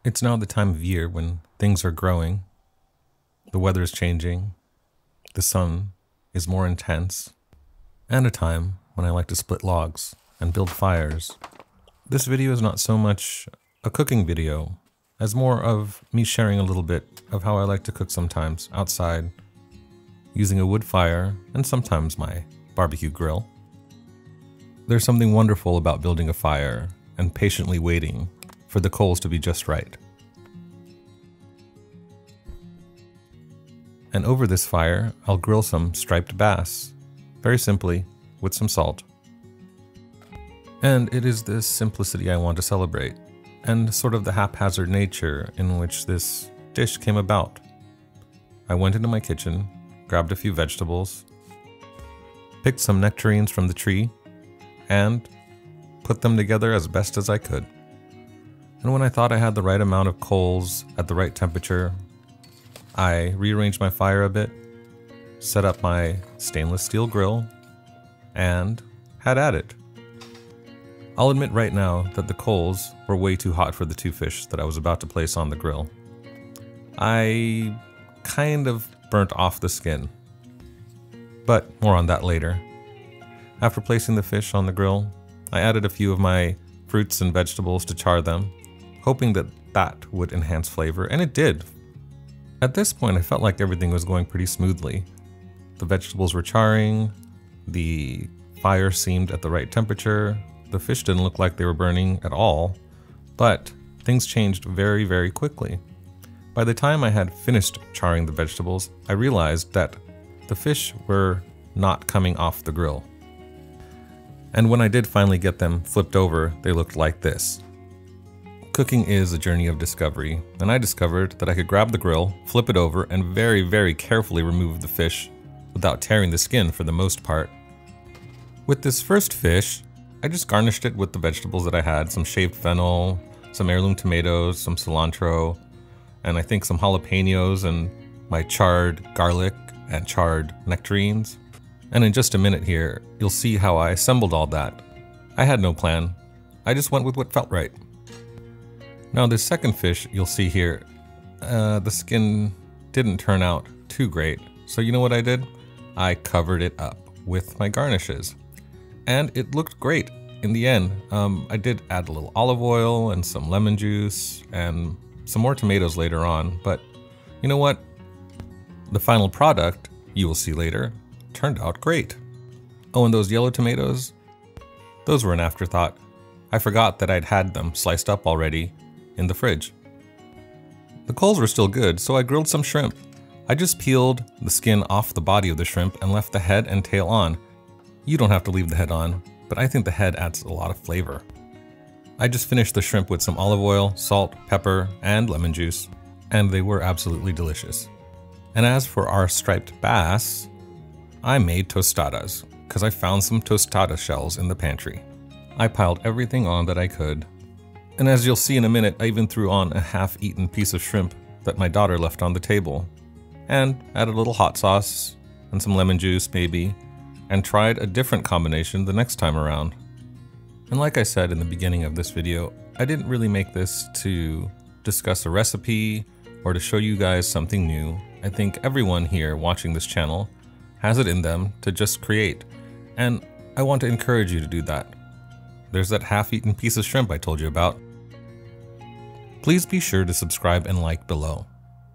It's now the time of year when things are growing, the weather is changing, the sun is more intense, and a time when I like to split logs and build fires. This video is not so much a cooking video, as more of me sharing a little bit of how I like to cook sometimes outside, using a wood fire and sometimes my barbecue grill. There's something wonderful about building a fire and patiently waiting for the coals to be just right. And over this fire, I'll grill some striped bass, very simply, with some salt. And it is this simplicity I want to celebrate, and sort of the haphazard nature in which this dish came about. I went into my kitchen, grabbed a few vegetables, picked some nectarines from the tree, and put them together as best as I could. And when I thought I had the right amount of coals at the right temperature, I rearranged my fire a bit, set up my stainless steel grill, and had at it. I'll admit right now that the coals were way too hot for the two fish that I was about to place on the grill. I kind of burnt off the skin, but more on that later. After placing the fish on the grill, I added a few of my fruits and vegetables to char them, hoping that that would enhance flavor, and it did. At this point, I felt like everything was going pretty smoothly. The vegetables were charring, the fire seemed at the right temperature, the fish didn't look like they were burning at all, but things changed very, very quickly. By the time I had finished charring the vegetables, I realized that the fish were not coming off the grill. And when I did finally get them flipped over, they looked like this. Cooking is a journey of discovery, and I discovered that I could grab the grill, flip it over, and very, very carefully remove the fish without tearing the skin for the most part. With this first fish, I just garnished it with the vegetables that I had, some shaved fennel, some heirloom tomatoes, some cilantro, and I think some jalapenos and my charred garlic and charred nectarines. And in just a minute here, you'll see how I assembled all that. I had no plan. I just went with what felt right. Now this second fish you'll see here, the skin didn't turn out too great. So you know what I did? I covered it up with my garnishes. And it looked great in the end. I did add a little olive oil and some lemon juice and some more tomatoes later on. But you know what? The final product, you will see later, turned out great. Oh, and those yellow tomatoes? Those were an afterthought. I forgot that I'd had them sliced up already in the fridge. The coals were still good, so I grilled some shrimp. I just peeled the skin off the body of the shrimp and left the head and tail on. You don't have to leave the head on, but I think the head adds a lot of flavor. I just finished the shrimp with some olive oil, salt, pepper, and lemon juice, and they were absolutely delicious. And as for our striped bass, I made tostadas, because I found some tostada shells in the pantry. I piled everything on that I could, and as you'll see in a minute, I even threw on a half-eaten piece of shrimp that my daughter left on the table, and added a little hot sauce and some lemon juice maybe, and tried a different combination the next time around. And like I said in the beginning of this video, I didn't really make this to discuss a recipe or to show you guys something new. I think everyone here watching this channel has it in them to just create, and I want to encourage you to do that. There's that half-eaten piece of shrimp I told you about. Please be sure to subscribe and like below.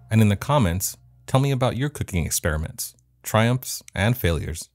And in the comments, tell me about your cooking experiments, triumphs, and failures.